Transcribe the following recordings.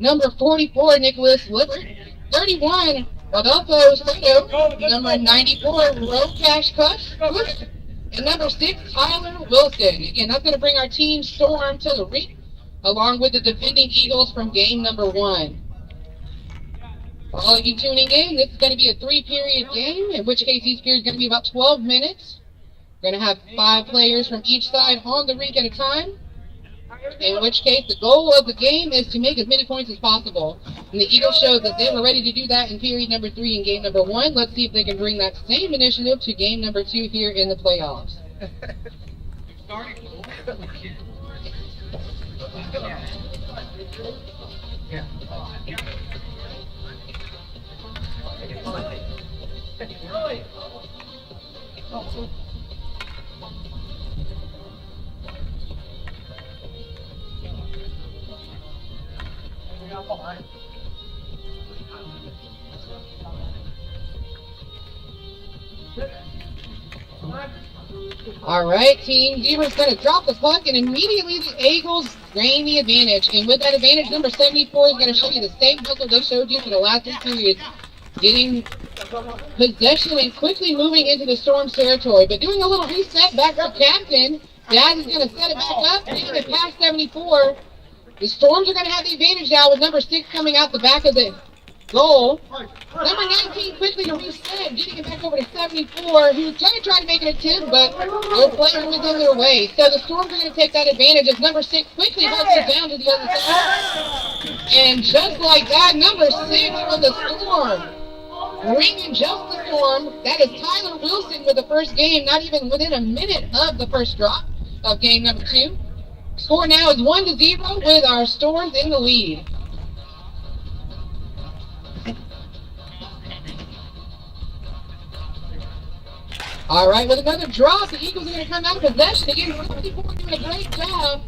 Number 44, Nicholas Lippert. 31, Rodolfo Soto. Number 94, Cash Cush. And number 6, Tyler Wilson. Again, that's going to bring our team Storm to the rink, along with the defending Eagles from game number 1. For all of you tuning in, this is going to be a 3-period game, in which case each period is going to be about 12 minutes. We're going to have 5 players from each side on the rink at a time, in which case the goal of the game is to make as many points as possible. And the Eagles showed that they were ready to do that in period number 3 in game number 1. Let's see if they can bring that same initiative to game number 2 here in the playoffs. All right, Team Deaver's going to drop the puck, and immediately the Eagles gain the advantage. And with that advantage, number 74 is going to show you the same hustle they showed you for the last 2 periods, getting possession and quickly moving into the Storm's territory. But doing a little reset back to captain, Dad is going to set it back up, getting it past 74. The Storms are going to have the advantage now with number 6 coming out the back of the goal. Number 19 quickly to reset, getting it back over to 74, who's going to try to make an attempt, but their player was in their way. So the Storms are going to take that advantage as number 6 quickly holds it down to the other side. And just like that, number 6 for the Storm, bringing just the Storm. That is Tyler Wilson with the first game, not even within a minute of the first drop of game number 2. Score now is 1-0 with our Storms in the lead. All right, with another drop, the Eagles are going to come out of possession. Again, 54 doing a great job.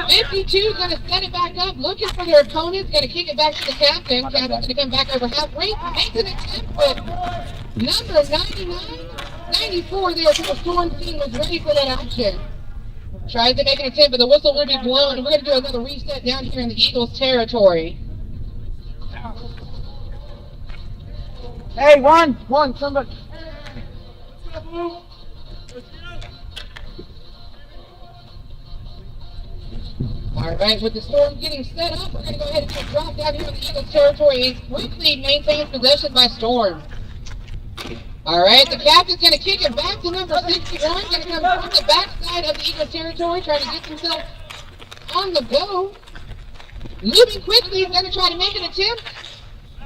52 is going to set it back up, looking for their opponents, going to kick it back to the captain. Captain's going to come back over half rink, makes an attempt, but number 94 there for the Storm team was ready for that action. Tries to make an attempt, but the whistle will be blown, and we're going to do another reset down here in the Eagles' territory. Hey, one, somebody. All right, with the Storm getting set up, we're going to go ahead and do a drop down here in the Eagles' territory and quickly maintain possession by Storm. All right, the captain's going to kick it back to number 61, going to come from the backside of the Eagles' territory, trying to get himself on the go. Moving quickly, he's going to try to make an attempt.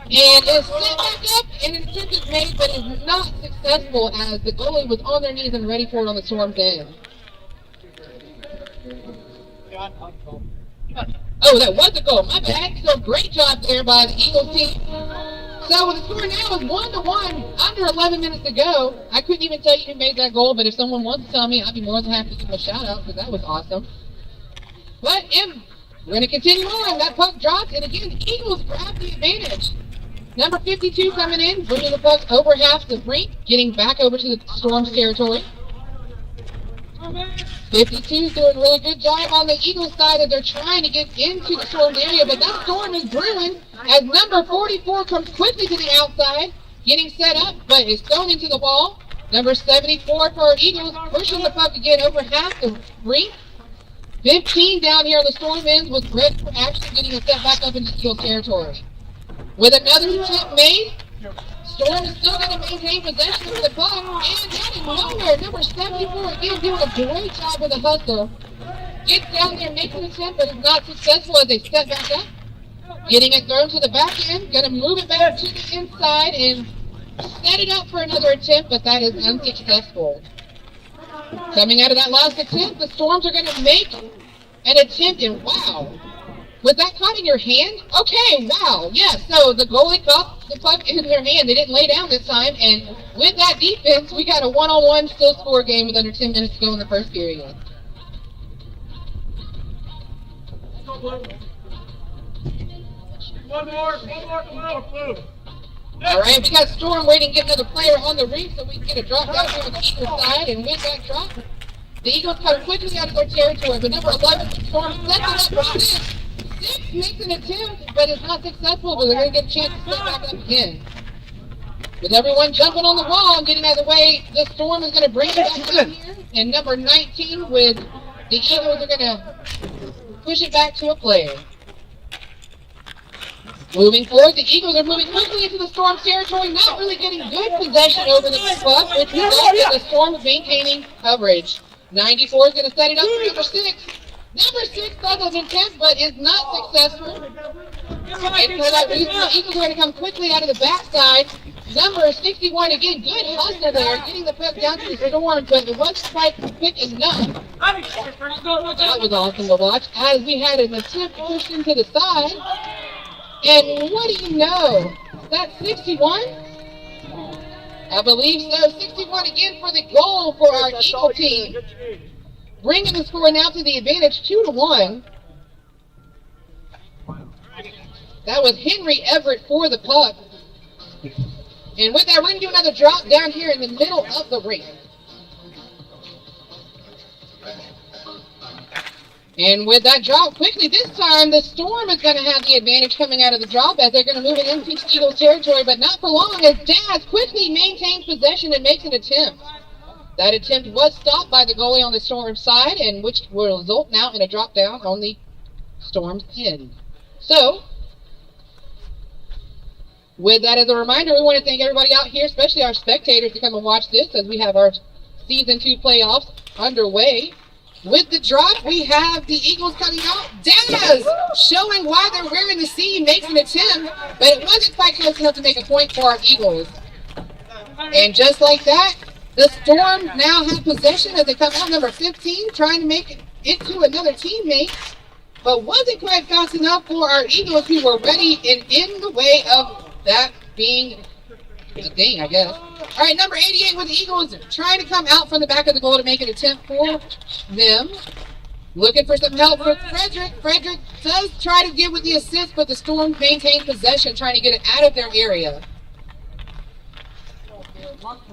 And is set back up, and an attempt is made, but is not successful as the goalie was on their knees and ready for it on the Storm's end. Oh, that was a goal. My bad. So great job there by the Eagles team. So the score now is 1-1, under 11 minutes to go. I couldn't even tell you who made that goal, but if someone wants to tell me, I'd be more than happy to give them a shout out because that was awesome. But we're going to continue on. That puck dropped, and again, the Eagles grab the advantage. Number 52 coming in, bringing the puck over half the rink, getting back over to the Storm's territory. 52 is doing a really good job on the Eagles side as they're trying to get into the Storm's area, but that Storm is brewing as number 44 comes quickly to the outside, getting set up, but is thrown into the wall. Number 74 for our Eagles, pushing the puck again over half the rink. 15 down here on the Storm ends with ready for action, getting a step back up into Eagles territory. With another attempt made, Storm is still going to maintain possession of the puck, and out of nowhere, number 74 again doing a great job with the hustle. Gets down there, makes an attempt, but is not successful as they step back up. Getting it thrown to the back end, going to move it back to the inside and set it up for another attempt, but that is unsuccessful. Coming out of that last attempt, the Storms are going to make an attempt, and wow. Was that caught in your hand? Okay, wow, yeah, so the goalie caught the puck in their hand. They didn't lay down this time, and with that defense, we got a one-on-one still score game with under 10 minutes to go in the first period. One more, All right, we got Storm waiting to get another player on the rink so we can get a drop down here on the Eagles side, and with that drop, the Eagles come quickly out of their territory, but number 11, Storm sets it up for this. 6 makes an attempt, but it's not successful, but they're going to get a chance to set back up again. With everyone jumping on the wall and getting out of the way, the Storm is going to bring it back down here. And number 19 with the Eagles are going to push it back to a play. Moving forward, the Eagles are moving quickly into the Storm's territory, not really getting good possession over the puck, which results in the Storm maintaining coverage. 94 is going to set it up for number 6. Number 6 does an attempt, but is not successful. And for that reason, the Eagles are going to come quickly out of the backside. Number 61, again, good hustle there, getting the puck down to the Storm, but it wasn't quite quick enough. That was awesome to watch, as we had an attempt pushed into the side. And what do you know? That's 61? I believe so. 61 again for the goal for our Eagle team. Bringing the score now to the advantage 2-1. That was Henry Everett for the puck. And with that, we're going to do another drop down here in the middle of the rink. And with that drop quickly, this time the Storm is going to have the advantage coming out of the drop as they're going to move it into Eagles territory, but not for long as Daz quickly maintains possession and makes an attempt. That attempt was stopped by the goalie on the Storm side, and which will result now in a drop down on the Storm's end. So, with that as a reminder, we want to thank everybody out here, especially our spectators, to come and watch this as we have our Season 2 playoffs underway. With the drop, we have the Eagles coming out. Daz showing why they're wearing the C, makes an attempt, but it wasn't quite close enough to make a point for our Eagles. And just like that, the Storm now have possession as they come out, number 15, trying to make it to another teammate, but wasn't quite fast enough for our Eagles, who were ready and in the way of that being a thing, I guess. All right, number 88 with the Eagles trying to come out from the back of the goal to make an attempt for them. Looking for some help from Frederick. Frederick does try to get with the assist, but the Storm maintains possession, trying to get it out of their area.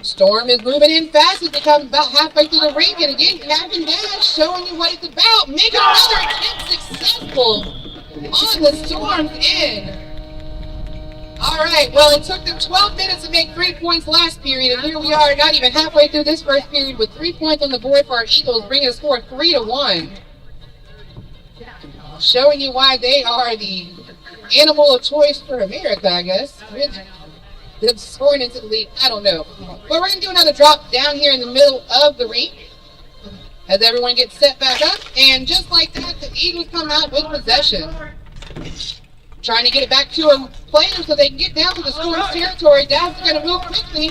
Storm is moving in fast as they come about halfway through the rink, and again, Captain Dash showing you what it's about. Making another attempt successful on the Storm's end. All right, well, it took them 12 minutes to make 3 points last period, and here we are, not even halfway through this first period, with 3 points on the board for our Eagles, bringing a score of 3-1. Showing you why they are the animal of choice for America, I guess. Them scoring into the lead, I don't know. But we're going to do another drop down here in the middle of the rink as everyone gets set back up, and just like that, the Eagles come out with possession. Trying to get it back to a player so they can get down to the Storm's territory. Daz is going to move quickly.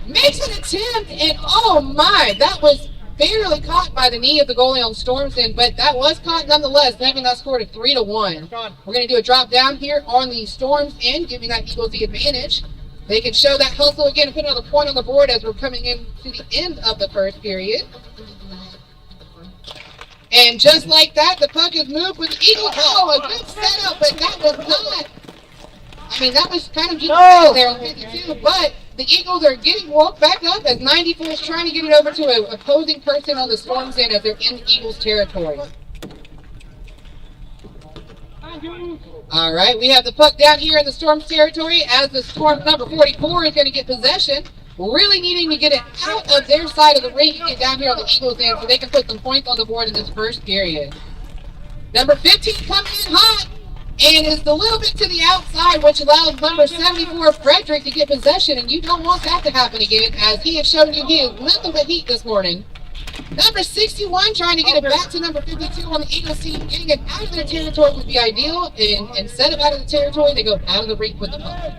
Makes an attempt, and oh my, that was barely caught by the knee of the goalie on Storm's end, but that was caught nonetheless, leaving that score to 3-1. We're going to do a drop down here on the Storm's end, giving that Eagles the advantage. They can show that hustle again and put another point on the board as we're coming into the end of the first period. And just like that, the puck is moved with the Eagles. Oh, a good setup, but that was not. I mean, that was kind of just there on 52, but the Eagles are getting walked back up as 94 is trying to get it over to an opposing person on the Storm's end as they're in the Eagles' territory. All right, we have the puck down here in the Storm's territory as the Storm's number 44 is going to get possession. Really needing to get it out of their side of the rink and get down here on the Eagles' end so they can put some points on the board in this first period. Number 15 coming in hot and is a little bit to the outside, which allows number 74, Frederick, to get possession, and you don't want that to happen again, as he has shown you he is nothing but heat this morning. Number 61 trying to get it back to number 52 on the Eagles team. Getting it out of their territory would be ideal, and instead of out of the territory, they go out of the rink with the puck.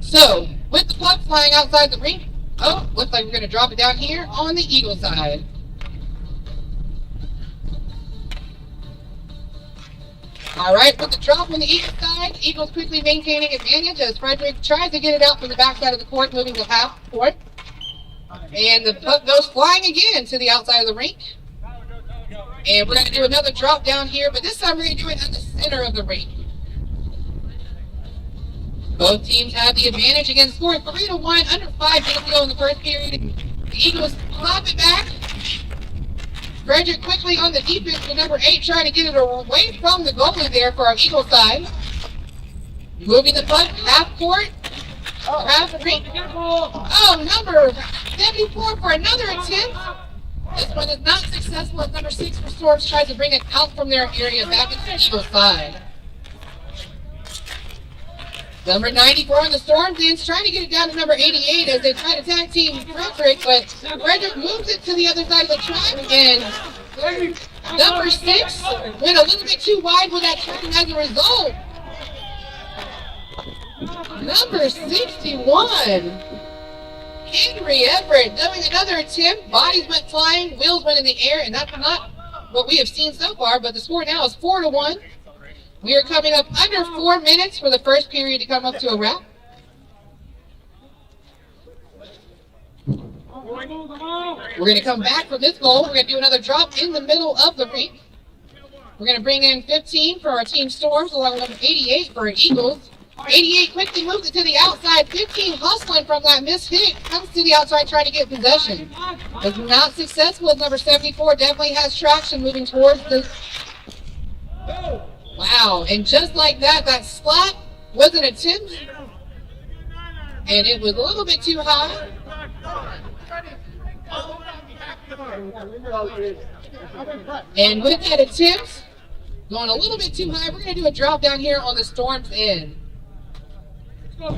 So, with the puck flying outside the rink, looks like we're going to drop it down here on the Eagle side. All right, with the drop on the Eagle side, Eagles quickly maintaining advantage as Frederick tries to get it out from the backside of the court, moving to half court. And the puck goes flying again to the outside of the rink. And we're going to do another drop down here, but this time we're going to do it at the center of the rink. Both teams have the advantage again, scoring 3-1, under 5 minutes to go in the first period. The Eagles pop it back. Frederick quickly on the defense with number 8, trying to get it away from the goalie there for our Eagle side. Moving the puck half court. Half ring. Oh, number 74 for another attempt. This one is not successful as number 6 for Storms tries to bring it out from their area back into the Eagle side. Number 94 on the Storms ends, trying to get it down to number 88 as they try to tag team Frederick, but Frederick moves it to the other side of the track, and number 6 went a little bit too wide with that track, and as a result, number 61, Henry Everett, doing another attempt. Bodies went flying, wheels went in the air, and that's not what we have seen so far, but the score now is 4-1. We are coming up under 4 minutes for the first period to come up to a wrap. We're going to come back from this goal. We're going to do another drop in the middle of the rink. We're going to bring in 15 for our team Storms, along with number 88 for our Eagles. 88 quickly moves it to the outside. 15 hustling from that missed hit. Comes to the outside trying to get possession. Was not successful as number 74 definitely has traction moving towards the... Wow, and just like that, that slap was an attempt, and it was a little bit too high. And with that attempt, going a little bit too high, we're going to do a drop down here on the Storm's end. All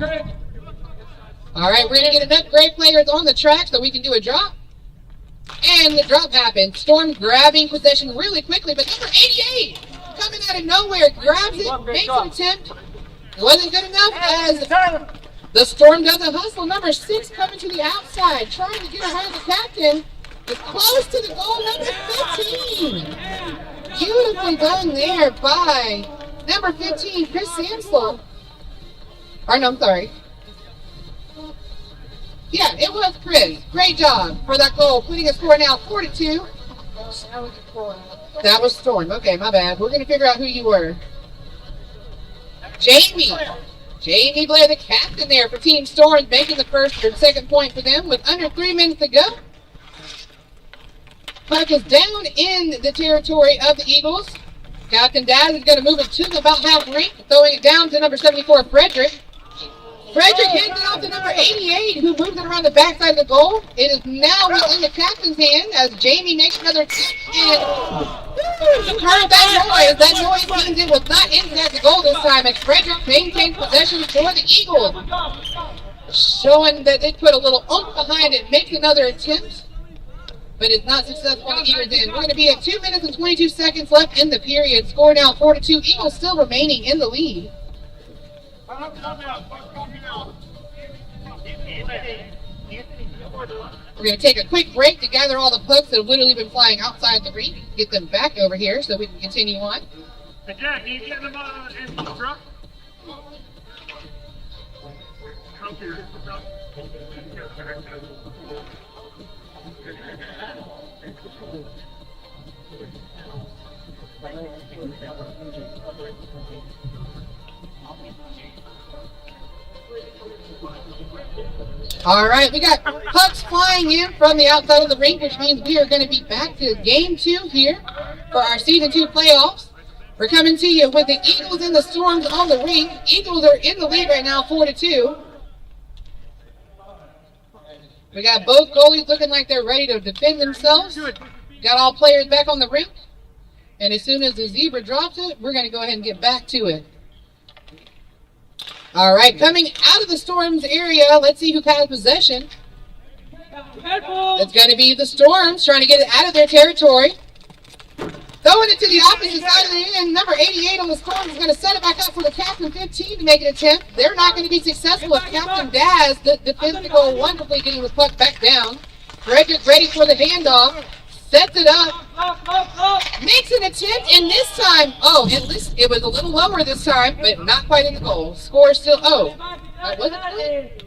right, we're going to get enough great players on the track so we can do a drop. And the drop happened. Storm grabbing possession really quickly, but number 88 coming out of nowhere, grabs it, makes an attempt. Wasn't good enough as the Storm does a hustle. Number 6 coming to the outside, trying to get ahead of the captain. It's close to the goal, number 15. Beautifully done there by number 15, Chris Samsel. Or no, I'm sorry. Yeah, it was Chris. Great job for that goal, putting a score now 4-2. That was Storm. Okay, my bad. We're going to figure out who you were. Jamie. Jamie Blair, the captain there for Team Storm, making the first or second point for them with under 3 minutes to go. Puck is down in the territory of the Eagles. Captain Daz is going to move it to the about half rink, throwing it down to number 74, Frederick. Frederick hands it off to number 88, who moves it around the backside of the goal. It is now within the captain's hand as Jamie makes another attempt. And heard that noise. That noise means it was not in at the goal this time, as Frederick maintains possession for the Eagles. Showing that they put a little oomph behind it, makes another attempt, but it's not successful on the Eagles' end. We're going to be at 2 minutes and 22 seconds left in the period. Score now 4-2. Eagles still remaining in the lead. We're going to take a quick break to gather all the pucks that have literally been flying outside the rink, get them back over here so we can continue on. Hey Jack, can you get them in the truck? Come here. All right, we got pucks flying in from the outside of the rink, which means we are going to be back to game 2 here for our season 2 playoffs. We're coming to you with the Eagles and the Storms on the rink. Eagles are in the lead right now, 4-2. We got both goalies looking like they're ready to defend themselves. Got all players back on the rink. And as soon as the zebra drops it, we're going to go ahead and get back to it. All right, coming out of the Storms area, let's see who has possession. It's going to be the Storms trying to get it out of their territory. Throwing it to the opposite side of the end. Number 88 on the Storms is going to set it back up for the Captain 15 to make an attempt. They're not going to be successful as Captain Daz defends the goal wonderfully, getting the puck back down. Frederick ready for the handoff. Sets it up. Makes an attempt, and this time, it was a little lower this time, but not quite in the goal. Score still, that wasn't a point.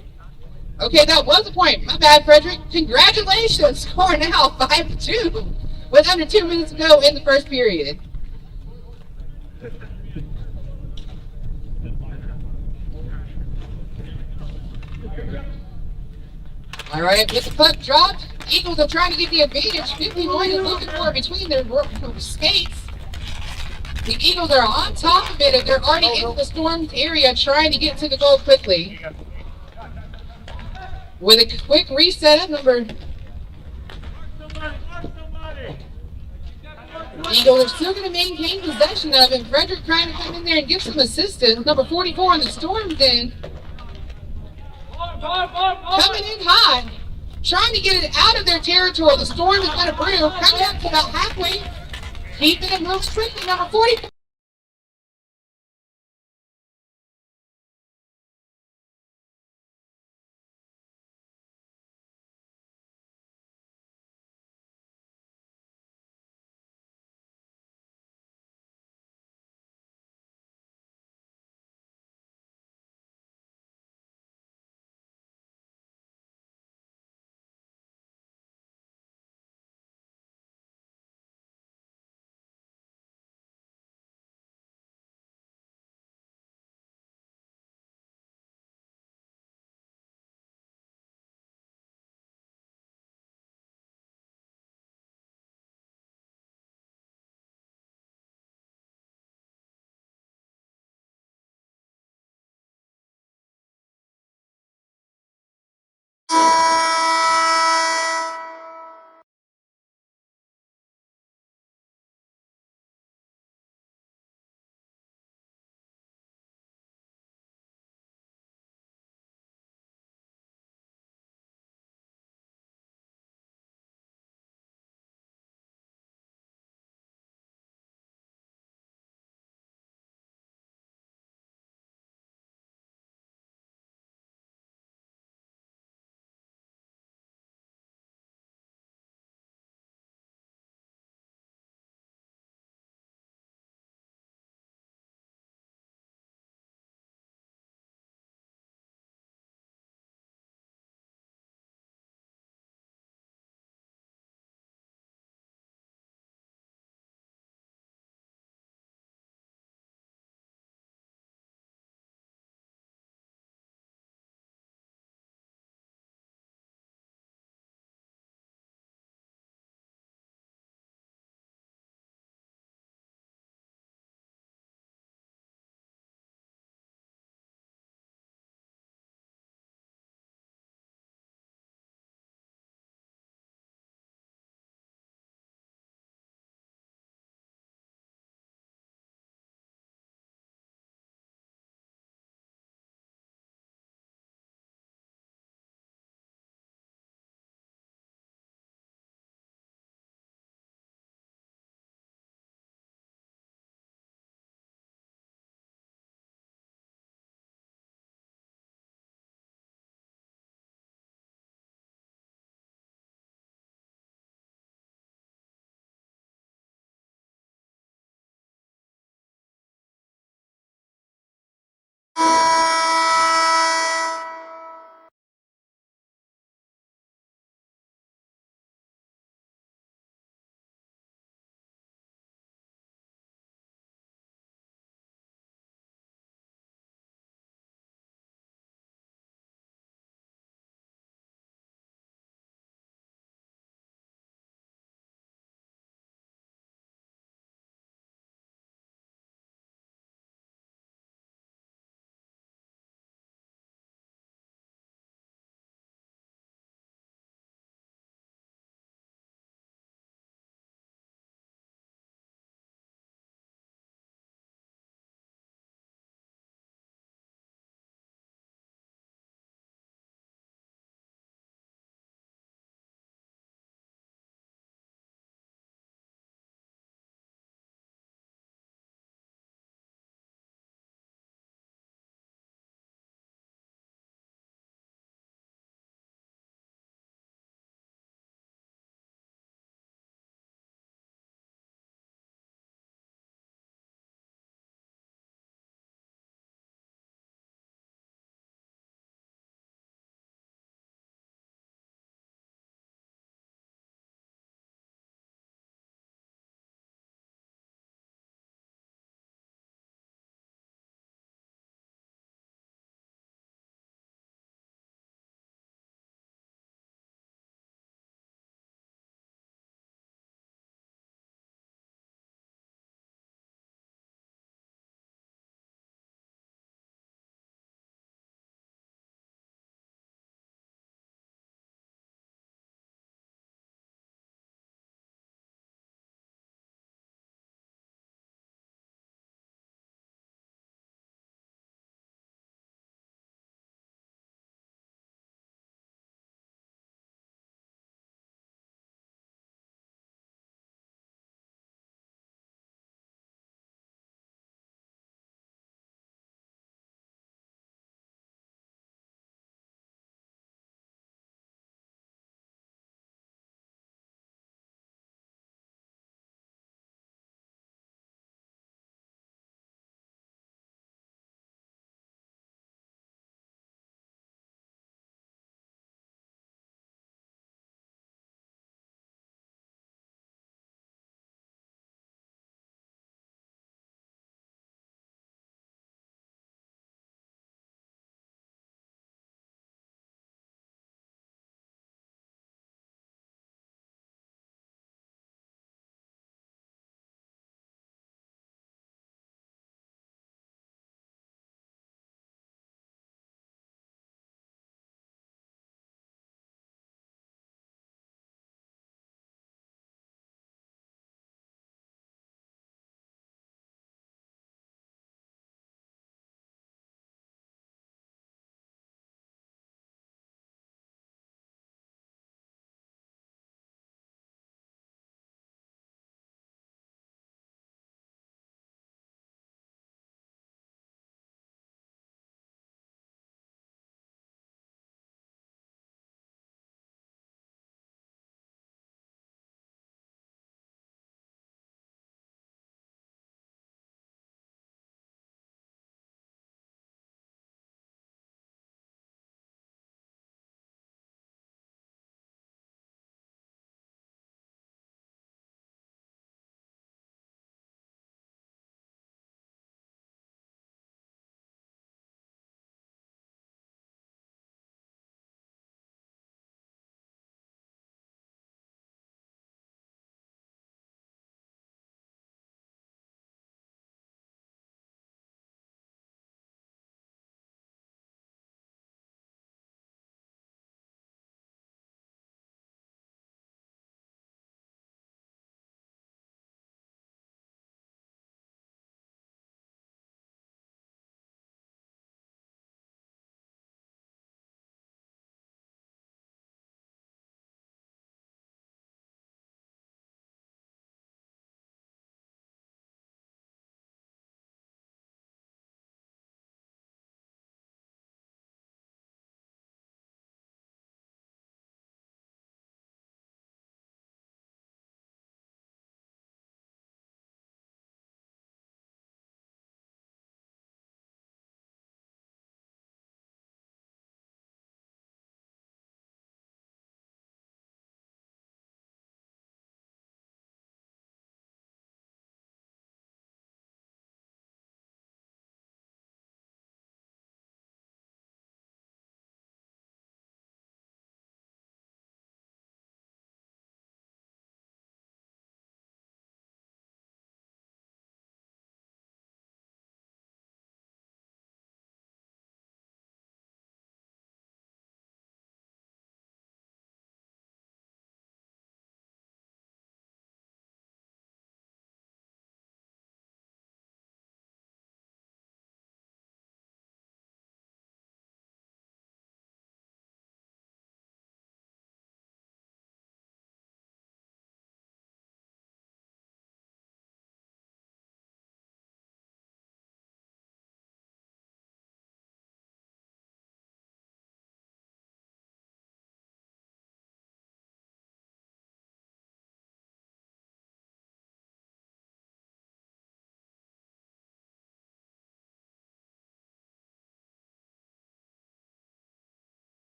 Okay, that was a point. My bad, Frederick. Congratulations. Score now 5-2 with under 2 minutes to go in the first period. All right, with the puck dropped Eagles are trying to get the advantage. 51 is looking for it between their skates. The Eagles are on top of it. They're already in the Storm's area trying to get to the goal quickly. With a quick reset at number. Eagles are still going to maintain possession of it. Frederick trying to come in there and give some assistance. Number 44 on the Storm's end. Coming in hot. Trying to get it out of their territory. The Storm is going to brew. Coming up to about halfway. Keeping it moves quickly. Number 44.